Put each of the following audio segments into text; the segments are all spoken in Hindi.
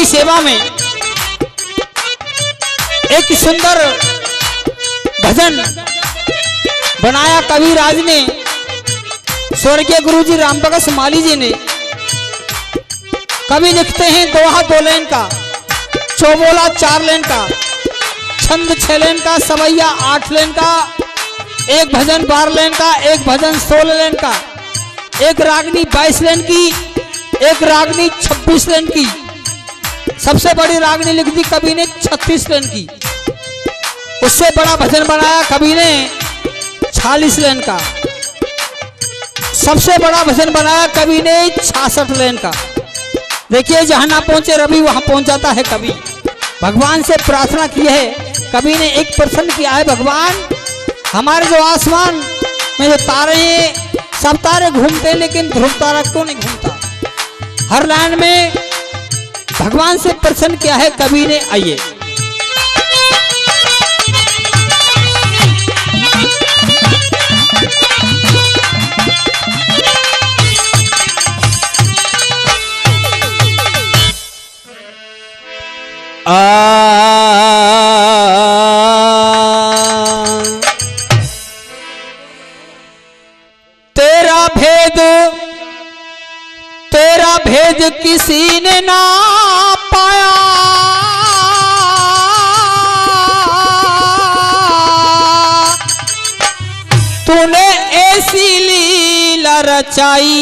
सेवा में एक सुंदर भजन बनाया कविराज ने, स्वर्गीय गुरुजी राम प्रकाश माली जी ने। कवि लिखते हैं दोहा 2 लाइन का, चौबोला 4 लाइन का, छंद 6 लाइन का, सवैया 8 लाइन का, एक भजन 12 लाइन का, एक भजन 16 लाइन का, एक रागनी 22 लाइन की, एक रागनी 26 लाइन की, सबसे बड़ी रागनी लिख दी कवि ने 36 लाइन की। उससे बड़ा भजन बनाया कवि ने 46 लाइन का। सबसे बड़ा भजन बनाया कवि ने 66 लाइन का। देखिए जहां ना पहुंचे रवि वहां पहुंच जाता है कवि। भगवान से प्रार्थना की है कवि ने, एक प्रश्न किया है, भगवान हमारे जो आसमान में जो तारे हैं सब तारे घूमते हैं लेकिन ध्रुव तारा क्यों नहीं घूमता? हर लाइन में भगवान से प्रश्न किया है कवि ने। आइए तेरा भेद किसी ने ना पाया, तूने ऐसी लीला रचाई,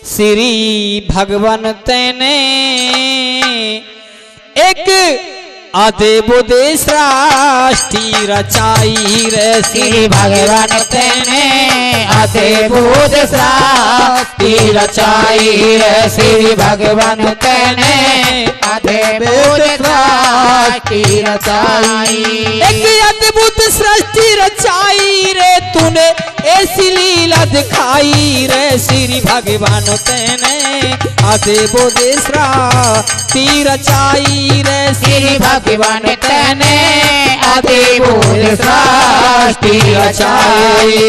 श्री भगवान तेने एक आदेबोदे सृष्टि रचाई रे, श्री भगवान तेने आदेबोदे सृष्टि रचाई रे, श्री भगवान तेने आदेबोदे सृष्टि रचाई। एक अद्भुत सृष्टि रचाई रे, तूने ऐसी लीला दिखाई रे, श्री भगवान तेने आदेबोदे सृष्टि रचाई रे, श्री भगवान तेने आदेबोदे सृष्टि रचाई।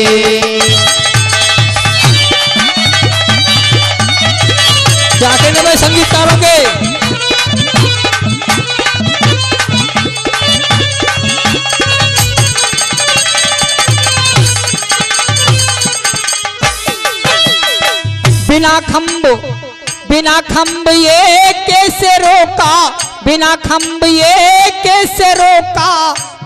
जाके नवे संगीतकारों के बिना खंभ ये कैसे रोका, बिना खंभ ये कैसे रोका,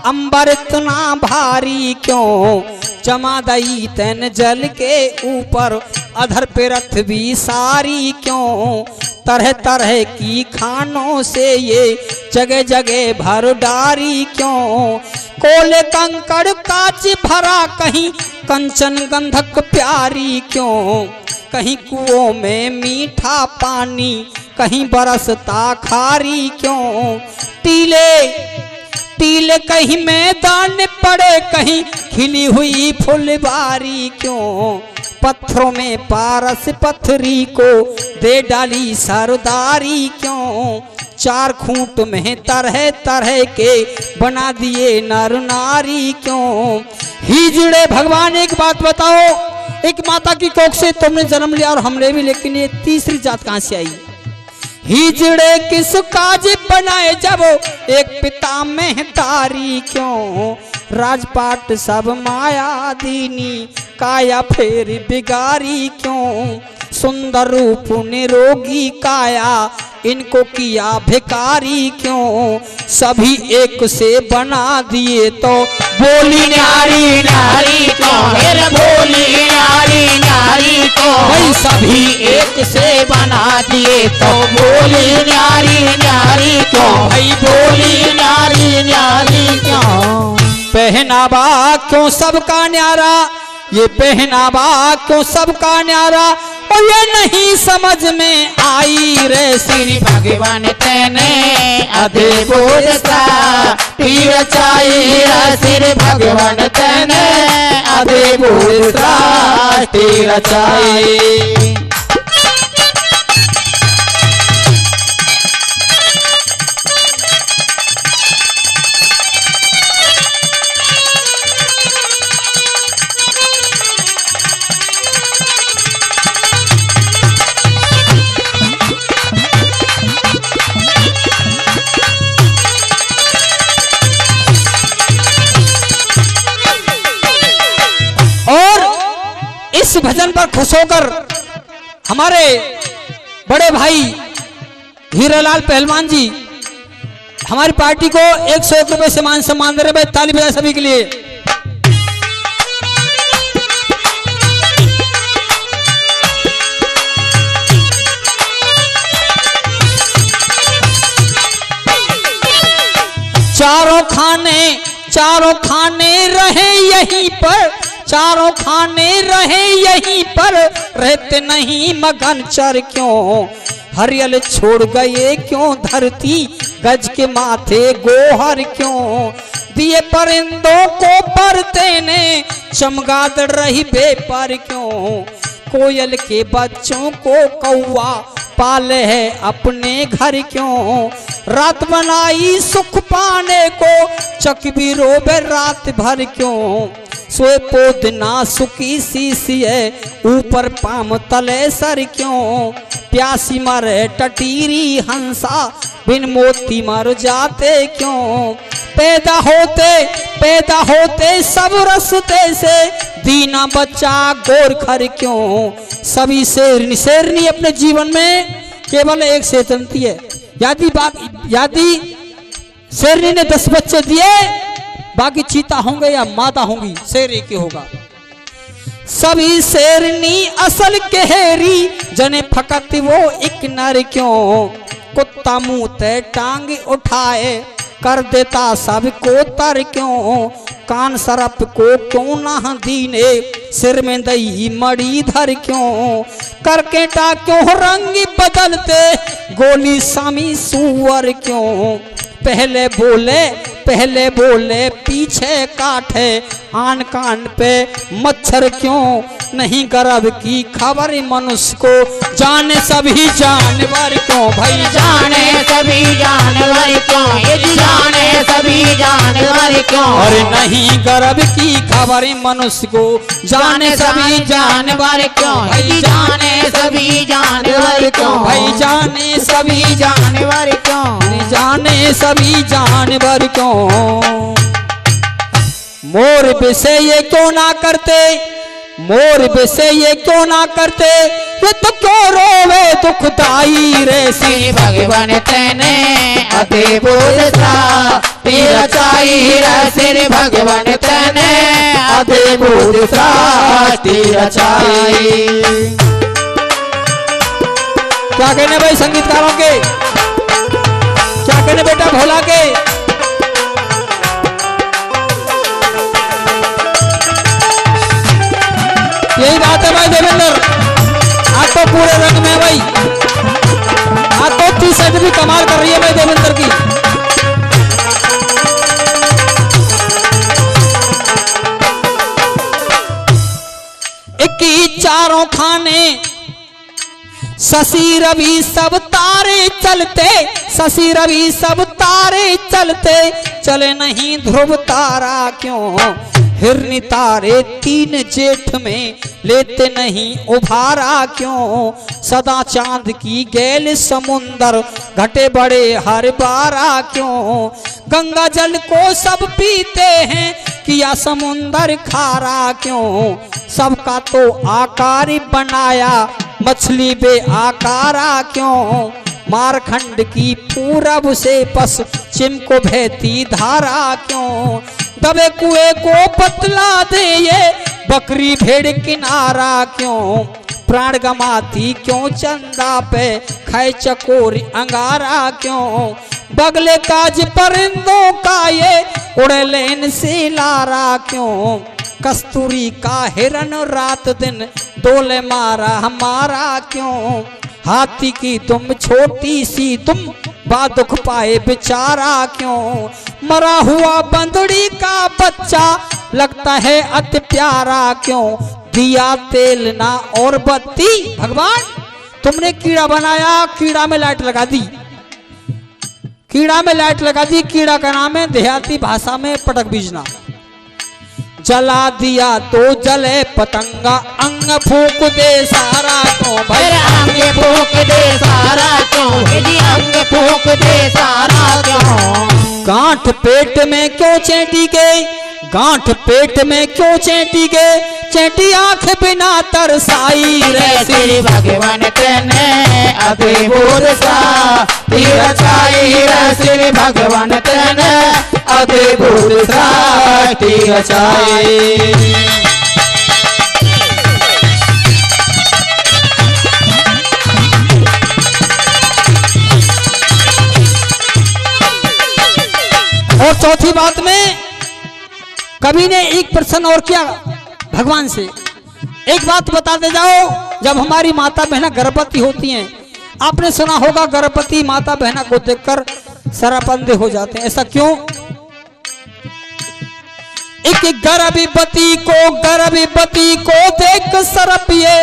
अंबर इतना भारी क्यों जमा दई तन जल के ऊपर, अधर पे रथ भी सारी क्यों, तरह तरह की खानों से ये जगह जगह भर डारी क्यों, कोले कंकड़ कांच भरा कहीं कंचन गंधक प्यारी क्यों, कहीं कुओं में मीठा पानी कहीं बरसता खारी क्यों, टीले कहीं मैदान पड़े कहीं खिली हुई फुलवारी क्यों, पत्थरों में पारस पत्थरी को दे डाली सरदारी क्यों, 4 खूंट में तरह तरह के बना दिए नर नारी क्यों। हिजड़े भगवान एक बात बताओ, एक माता की कोख से तुमने जन्म लिया और हमने भी, लेकिन ये तीसरी जात कहां से आई? हिजड़े किस काज बनाए जब एक पिता में तारी क्यों, राजपाट सब माया दीनी काया फेर बिगारी क्यों, सुंदर रूप निरोगी काया इनको किया भिकारी क्यों, सभी एक से बना दिए तो बोली न्यारी नारी क्यों, मेरे बोली न्यारी नारी क्यों, भाई सभी एक से बना दिए तो बोली न्यारी नारी क्यों, भाई बोली न्यारी नारी क्यों। पहनावा क्यों सबका न्यारा, ये पहनावा क्यों सबका न्यारा, और ये नहीं समझ में आई रे, श्री भगवान तेने आदेबोदे सृष्टि रचाई, श्री भगवान तेने आदेबोदे सृष्टि रचाई। भजन पर खुश होकर हमारे बड़े भाई हीरालाल पहलवान जी हमारी पार्टी को 101 रुपए से मान सम्मान दे रहे भाई, ताली बजाए सभी के लिए। चारों खाने रहे यहीं पर, चारों खाने रहे यहीं पर, रहते नहीं मगन चर क्यों, हरियल छोड़ गए क्यों धरती, गज के माथे गोहर क्यों, दिए परिंदों को परते ने, चमगादड़ रही बेपर क्यों, कोयल के बच्चों को कौआ पाले है अपने घर क्यों, रात बनाई सुख पाने को, चकबी रोबे रात भर क्यों, सोए पोद ना सुखी सी है, ऊपर पाम तले सर क्यों, प्यासी मरे टटीरी हंसा, बिन मोती मर जाते क्यों, पैदा होते सब रस्ते से, दीना बच्चा गोरखर क्यों, सभी शेरनी अपने जीवन में केवल एक से चलती है, यदि शेरनी ने 10 बच्चे दिए, बाकी चीता होंगे या माता होंगी, शेर एक ही होगा। सभी शेरनी असल केहरी, जने फकत वो एक नर क्यों, कुत्ता मुंह ते टांग उठाए, कर देता सबको तर क्यों, कान सरप को क्यों ना दीने, सिर में दही मड़ी धर क्यों, करकेटा क्यों रंग बदलते, गोली सामी सुअर क्यों, पहले बोले पीछे काटे, आन कान पे मच्छर क्यों, नहीं गर्भ की खबर मनुष्य को, जाने सभी जानवर क्यों, भाई जाने सभी जानवर क्यों, यदि जाने सभी जानवर क्यों, अरे नहीं गर्भ की खबर मनुष्य को, जाने सभी जानवर क्यों, यदि जाने सभी जानवर क्यों, भाई जाने सभी जानवर क्यों, जाने सभी जानवर क्यों, मोर विषय ये क्यों ना करते, मोर विषय ये क्यों ना करते, ये तो क्यों रोवे दुखदाई रे, श्री भगवान तेने अति बुद्धता तेरा चाहिए, श्री भगवान तेने अति बुद्धता तेरा चाहिए। क्या कहने भाई संगीतकारों के, क्या कहने बेटा भोला के, यही बात है भाई देवेंद्र, आज तो पूरे रंग में भाई, आज तो टी-शर्ट भी कमाल कर रही है भाई देवेंद्र की। इक्की चारों खाने शशि रवि सब तारे चलते, शशि रवि सब तारे चलते, चले नहीं ध्रुव तारा क्यों, हिरनी तारे 3 जेठ में लेते नहीं उभारा क्यों, सदा चांद की गैल समुंदर घटे बड़े हर बारा क्यों, गंगा जल को सब पीते हैं, किया समुंदर खारा क्यों, सबका तो आकार बनाया, मछली बे आकारा क्यों, मारखंड की पूरब से पश्चिम को बहती धारा क्यों, दबे कुएं को पतला दे ये, बकरी भेड़ किनारा क्यों, प्राण गमाती क्यों चंदा पे, खाए चकोर अंगारा क्यों, बगले काज परिंदों का ये, उड़े लेन से लारा क्यों, कस्तूरी का हिरन रात दिन डोले मारा हमारा क्यों, हाथी की तुम छोटी सी तुम बादुख पाए बेचारा क्यों, मरा हुआ बंदड़ी का बच्चा लगता है अति प्यारा क्यों, दिया तेल ना और बत्ती, भगवान तुमने कीड़ा बनाया, कीड़ा में लाइट लगा दी, कीड़ा में लाइट लगा दी, कीड़ा का नाम है देहाती भाषा में पटक बीजना, जला दिया तो जले पतंगा, अंग फूक दे सारा क्यों, भाई अंग फूक दे सारा क्यों, यदि अंग फूक दे सारा क्यों, गांठ पेट में क्यों चेटी के, गांठ पेट में क्यों चेटी के, चेटी आंख बिना तरसाई रे श्री भगवान तेने अद्भुत सृष्टि रचाई रे श्री भगवान तेने अद्भुत सृष्टि रचाई। और चौथी बात में कवि ने एक प्रश्न और किया भगवान से। एक बात बताते जाओ, जब हमारी माता बहना गर्भवती होती हैं, आपने सुना होगा गर्भवती माता बहना को देखकर सरापंदे हो जाते हैं, ऐसा क्यों? एक गर्भवती को देख सरपिए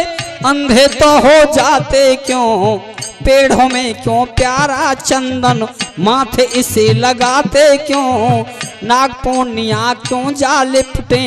अंधे तो हो जाते क्यों? पेड़ों में क्यों प्यारा चंदन माथे इसे लगाते क्यों? नागपोनिया क्यों जा लिपटे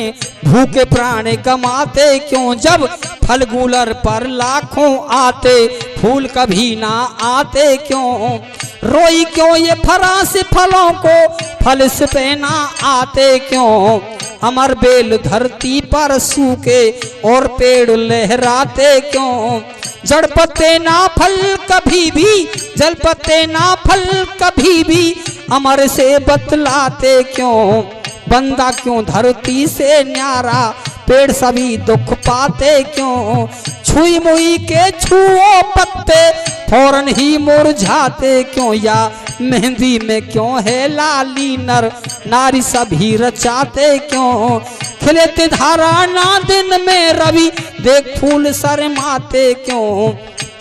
भूखे प्राण गमाते क्यों? जब फल गूलर पर लाखों आते फूल कभी ना आते क्यों? रोई क्यों ये फरास फलों को फल इस पे ना आते क्यों? अमर बेल धरती पर सूखे और पेड़ लहराते क्यों? जड़ पत्ते ना फल कभी भी, जल पत्ते ना फल कभी भी अमर से बतलाते क्यों? बंदा क्यों धरती से न्यारा पेड़ सभी दुख पाते क्यों? छुई मुई के छुओ पत्ते फौरन ही मुरझाते क्यों? या मेहंदी में क्यों है लाली नर नारी सभी रचाते क्यों? खिलते धारा ना दिन में रवि देख फूल शर्माते क्यों?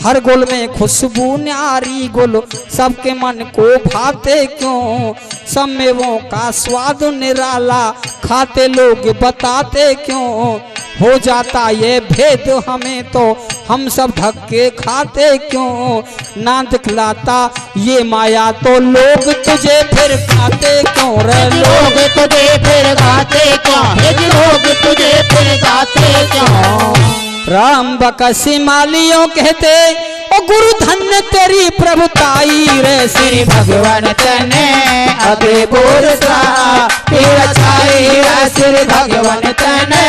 हर गुल में खुशबू न्यारी गुल सबके मन को भाते क्यों? सब मेवों का स्वाद निराला खाते लोग बताते क्यों? हो जाता ये भेद हमें तो हम सब धक्के खाते क्यों? ना दिखलाता ये माया तो लोग तुझे फिर खाते क्यों रे? लोग तुझे फिर गाते क्यों? लोग तुझे फिर गाते क्यों? राम बकसी मालियों कहते ओ गुरु धन्य तेरी प्रभुताई रे श्री भगवान तने अद्भुत सृष्टि रचाई रे श्री भगवान तने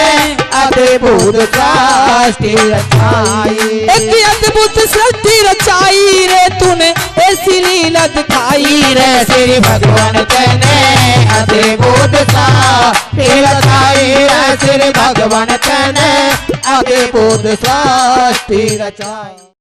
अद्भुत सृष्टि रचाई। एक अद्भुत सृष्टि रचाई रे तूने ऐसी लीला दिखाई रे श्री भगवान तने अद्भुत सृष्टि रचाई रे श्री भगवान तने अद्भुत सृष्टि रचाई।